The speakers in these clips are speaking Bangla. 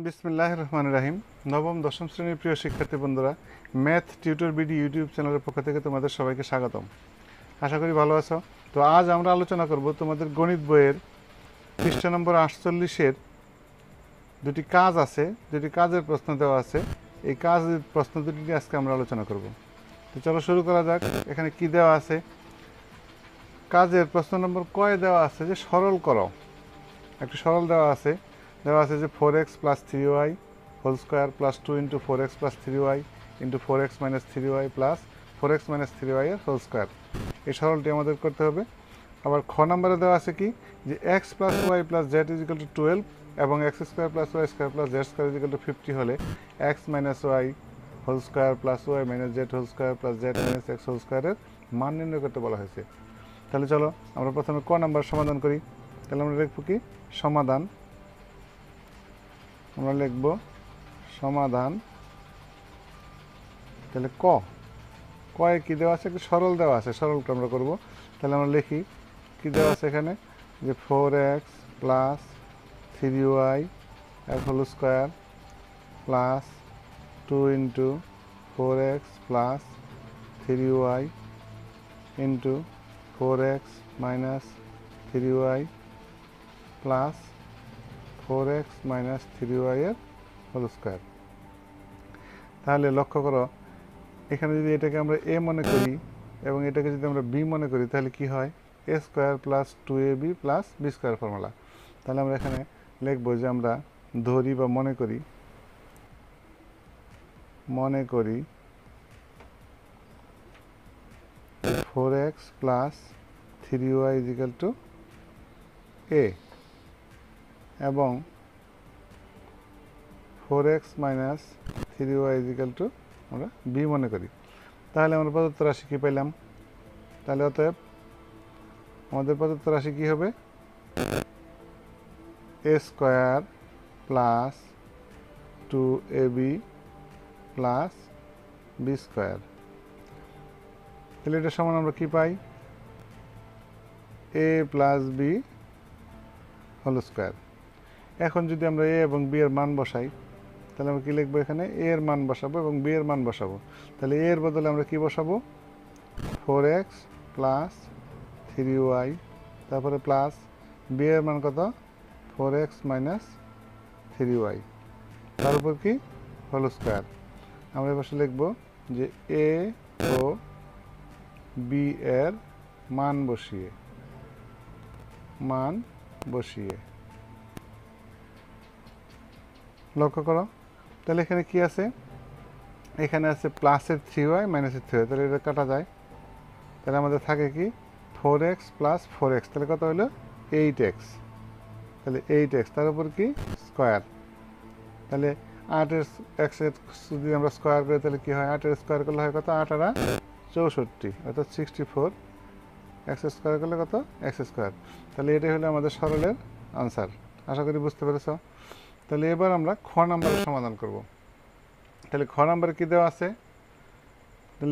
বিসমিল্লাহির রহমানির রহিম। নবম দশম শ্রেণীর প্রিয় শিক্ষার্থী বন্ধুরা, ম্যাথ টিউটর বিডি ইউটিউব চ্যানেলের পক্ষ থেকে তোমাদের সবাইকে স্বাগতম। আশা করি ভালো আছো। তো আজ আমরা আলোচনা করব তোমাদের গণিত বইয়ের পৃষ্ঠা নম্বর 48-এর দুটি কাজ আছে, দুটি কাজের প্রশ্ন দেওয়া আছে। এই কাজের প্রশ্ন দুটি নিয়ে আজকে আমরা আলোচনা করব। তো চলো শুরু করা যাক। এখানে কি দেওয়া আছে? কাজের প্রশ্ন নম্বর কয় দেওয়া আছে যে সরল করো। একটু সরল দেওয়া আছে যে 4x + 3y whole square plus 2 × 4x + 3y × 4x - 3y plus 4x - 3y এর হোল স্কোয়ার। এই সরলটি আমাদের করতে হবে। আবার খ নম্বরে দেওয়া আছে কি যে x + y + z = 12 এবং x² + y² + z² = 50 হলে x - y whole square plus y - z whole square plus z - x whole স্কোয়ারের মান নির্ণয় করতে বলা হয়েছে। তাহলে চলো আমরা প্রথমে ক নাম্বার সমাধান করি। তাহলে আমরা লিখব কি সমাধান। আমরা লিখব সমাধান। তাহলে কয়ে কি দেওয়া আছে? একটু সরল দেওয়া আছে, সরলটা আমরা করব। তাহলে আমরা লিখি কি দেওয়া আছে এখানে যে 4x + 3y এর whole square plus 2 × 4x + 3y × 4x - 3y plus 4x - 3y এর হোল স্কোয়ার। তাহলে লক্ষ্য করো, এখানে যদি এটাকে আমরা a মনে করি এবং এটাকে যদি আমরা b মনে করি তাহলে কি হয়? a² + 2ab + b² formula. তাহলে আমরা এখানে লিখব যে আমরা ধরি বা মনে করি 4x + 3y = a এবং 4x - 3y = আমরা b মনে করি। তাহলে আমরা প্রদত্ত রাশি কি পেলাম? তাহলে অতএব আমাদের প্রদত্ত রাশি কি হবে? a² + 2ab + b²। তাহলে এটা সমান আমরা কি পাই? a + b whole square. এখন যদি আমরা a এবং b এর মান বসাই তাহলে আমরা কি লিখবো? এখানে a এর মান বসাবো এবং b এর মান বসাবো। তাহলে a এর বদলে আমরা কি বসাবো? 4x + 3y, তারপরে প্লাস b এর মান কত? 4x - 3y, তার উপর কি হোল স্কোয়ার। আমরা এবার লিখবো যে a ও b এর মান বসিয়ে লক্ষ্য করো। তাহলে এখানে কি আছে? এখানে আছে প্লাসের 3y মাইনাসের 3y, তাহলে এটা কাটা যায়। তাহলে আমাদের থাকে কি 4x + 4x, তাহলে কত হলো? 8x। তাহলে 8x তার উপর কি স্কোয়ার। তাহলে 8 x এর যদি আমরা স্কোয়ার করি তাহলে কি হয়? 8 এর স্কোয়ার করলে হয় কত? 8 × 64 অর্থাৎ 64। x স্কোয়ার করলে কত? x²। তাহলে এটাই হলো আমাদের সরলের আনসার। আশা করি বুঝতে পেরেছ। তাহলে এবার আমরা খ নাম্বারের সমাধান করব। তাহলে খ নাম্বারে কি দেওয়া আছে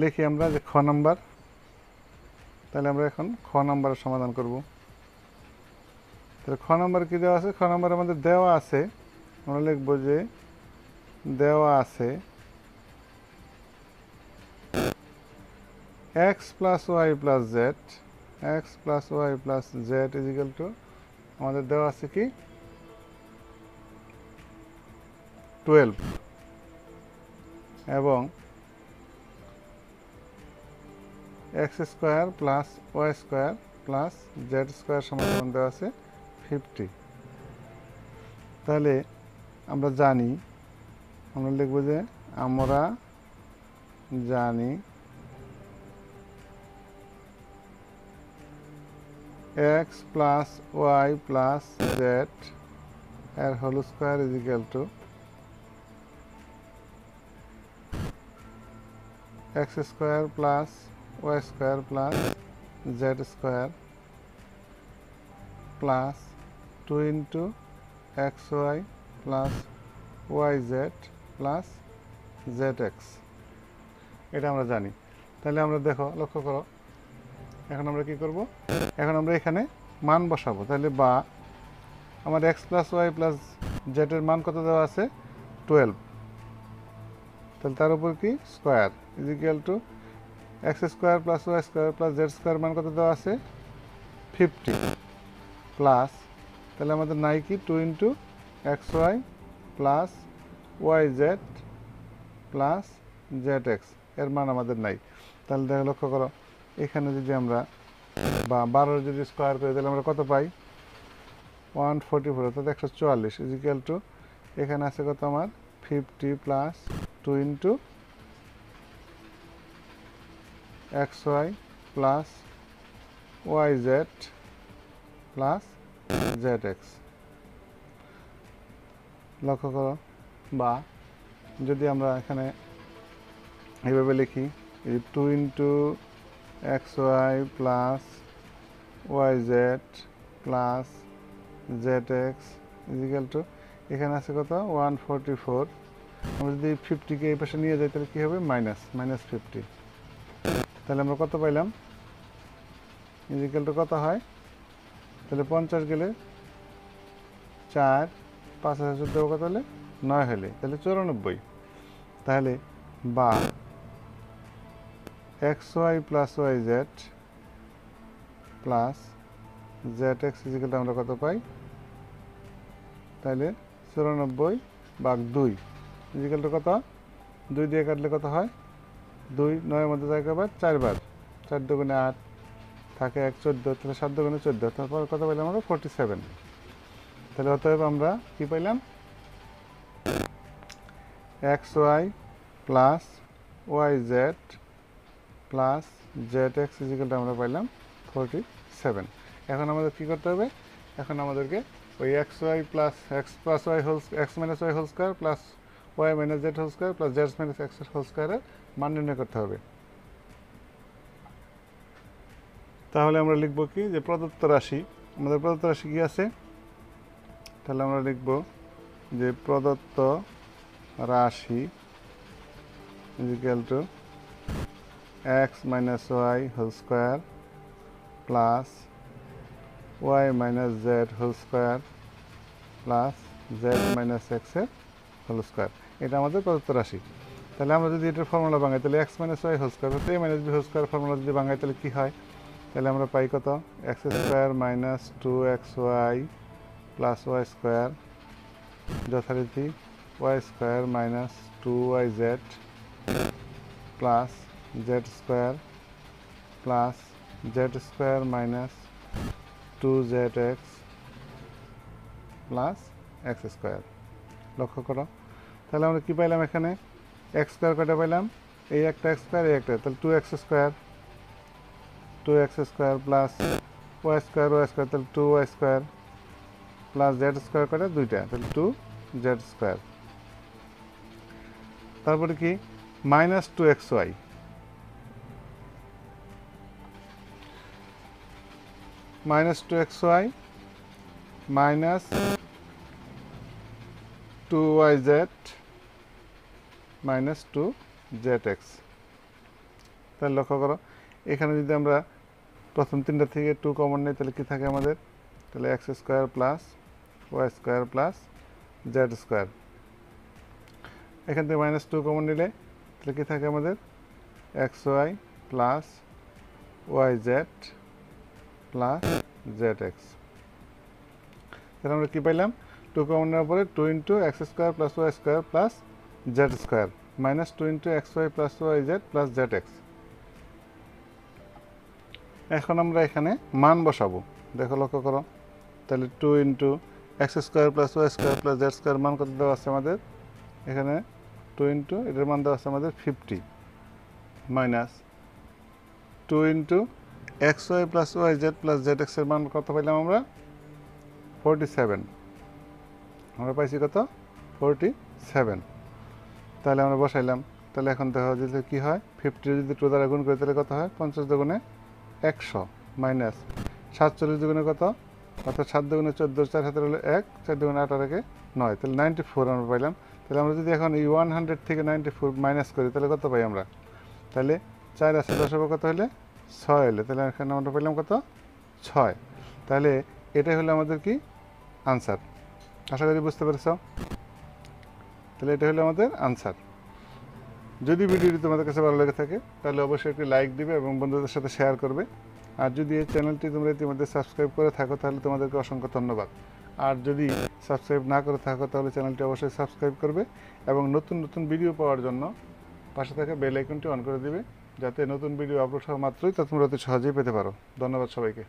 লিখি আমরা যে খ নাম্বার। তাহলে আমরা এখন খ নাম্বারের সমাধান করব। তাহলে খ নাম্বার কি দেওয়া আছে? খ নাম্বার আমাদের দেওয়া আছে, আমরা লিখব যে দেওয়া আছে x + y + z, x + y + z = আমাদের দেওয়া আছে কি 12 এবং x² + y² + z² সমান দেওয়া আছে 50। তাহলে আমরা জানি, আমরা লিখব যে আমরা জানি x + y + z এর whole square = x² + y² + z² plus 2 × xy + yz + zx। এটা আমরা জানি। তাহলে আমরা দেখো, লক্ষ্য করো, এখন আমরা কি করব? এখন আমরা এখানে মান বসাবো। তাহলে বা আমার x + y + জেটের মান কত দেওয়া আছে 12, তাহলে তার উপর কি square is equal to X square plus Y square plus Z square মান কত দেওয়া আছে 50 প্লাস, তাহলে আমাদের নাই কি 2 into X Y plus Y Z plus Z X এর মান আমাদের নাই। তাহলে দেখো লক্ষ্য করো এখানে যদি আমরা বা 12 যদি স্কোয়ার করি তাহলে আমরা কত পাই 144 অর্থাৎ 144 ইজ ইকুয়াল টু এখানে আছে কত আমার 50 plus 2 into X Y plus Y Z plus Z X. লক্ষ্য করো বা যদি আমরা এখানে এইভাবে লিখি 2 into X Y plus Y Z plus Z X equal to এখানে আছে কত 144, আমরা যদি 50কে এই পাশে নিয়ে যাই তাহলে কী হবে মাইনাস 50, তাহলে আমরা কত পাইলাম ইজিক্যাল টু কত হয়, তাহলে 50 গেলে 4, 5 হাজার 14 কত হলে 9 হলে তাহলে 94, তাহলে বা X Y plus Y Z plus Z X equal to আমরা কত পাই, তাহলে 94/2 ইজিক্যাল টু কত 2 দিয়ে কাটলে কত হয় 2, 9 মধ্যে যায় কবার 4 বার, 4 দুগুণে 8 থাকে 1 14, তাহলে 7 দুগুণে 14, তারপর কত পাইলাম আমরা 47, তাহলে অতএব আমরা কি পাইলাম X Y plus Y Z plus Z X equal to আমরা পাইলাম 47। এখন আমাদের কী করতে হবে, এখন আমাদেরকে ওই X Y plus X plus Y whole X minus Y whole square plus Y minus Z whole square plus Z minus X whole স্কোয়ারের মান নির্ণয় করতে হবে। তাহলে আমরা লিখব কি যে প্রদত্ত রাশি, আমাদের প্রদত্ত রাশি কি আছে, তাহলে আমরা লিখব যে প্রদত্ত রাশি equal to X minus Y whole square plus Y minus Z whole square plus Z minus এক্সের হোল স্কোয়ার, এটা আমাদের প্রদত্ত রাশি। তাহলে আমরা যদি এটার ফর্মুলা ভাঙাই তাহলে X minus Y whole square A minus B whole square formula যদি ভাঙাই তাহলে কী হয়, তাহলে আমরা পাই কত X square minus 2xy plus Y square যথারীতি Y square minus 2yz plus Z square plus Z square minus 2zx plus X square. লক্ষ্য করো তাহলে আমরা কী পাইলাম এখানে এক্স স্কোয়ার কয়টা পাইলাম, এই একটা এক্স স্কোয়ার এই একটা, তাহলে 2x square plus Y square তাহলে 2y square plus Z square কয়টা দুইটা, তাহলে 2z স্কোয়ার। তারপরে কি minus 2xy minus 2xy minus 2yz minus 2zx। তাহলে লক্ষ্য করো এখানে যদি আমরা প্রথম তিনটা থেকে 2 কমন নেই তাহলে কি থাকে আমাদের, তাহলে X square plus Y square plus Z square, এখান থেকে মাইনাস 2 কমন নিলে তাহলে কি থাকে আমাদের X Y plus Y Z plus Z X. তাহলে আমরা কী পাইলাম 2 কমন নেওয়ার পরে 2 into X square plus Y square plus Z square minus 2 into X Y plus Y Z plus Z X. এখন আমরা এখানে মান বসাবো, দেখো লক্ষ্য করো তাহলে 2 into X square plus Y square plus Z square মান কত দেওয়া আছে আমাদের এখানে 2 ইন্টু এটার মান দেওয়া আছে আমাদের 50 minus 2 into X Y plus Y Z plus Z এক্সের মান কত পাইলাম আমরা 47, আমরা পাইছি কত 47। তাহলে আমরা বসাইলাম, তাহলে এখন দেখা যাচ্ছে কী হয় 50 যদি 2 দ্বারা গুণ করি তাহলে কত হয় 50 দুগুণে 100 মাইনাস 47 দুগুণে কত, অর্থাৎ 7 দুগুণে 14, 4 হাতের হলো 1, 4 দুগুণে 18 9, তাহলে 94 আমরা পাইলাম। তাহলে আমরা যদি এখন এই 100 থেকে 94 মাইনাস করি তাহলে কত পাই আমরা, তাহলে 4 আছে 10 হবে কত হলে 6 হলে, তাহলে এখানে আমরা পাইলাম কত 6। তাহলে এটাই হলো আমাদের কি আনসার। আশা করি বুঝতে পেরেছ। তাহলে এটা হলো আমাদের আনসার। যদি ভিডিওটি তোমাদের কাছে ভালো লেগে থাকে তাহলে অবশ্যই একটি লাইক দিবে এবং বন্ধুদের সাথে শেয়ার করবে। আর যদি এই চ্যানেলটি তোমরা ইতিমধ্যে সাবস্ক্রাইব করে থাকো তাহলে তোমাদেরকে অসংখ্য ধন্যবাদ। আর যদি সাবস্ক্রাইব না করে থাকো তাহলে চ্যানেলটি অবশ্যই সাবস্ক্রাইব করবে এবং নতুন নতুন ভিডিও পাওয়ার জন্য পাশে থাকা বেল আইকনটি অন করে দিবে, যাতে নতুন ভিডিও আপলোড হওয়া মাত্রই তা তোমরা অতি সহজেই পেতে পারো। ধন্যবাদ সবাইকে।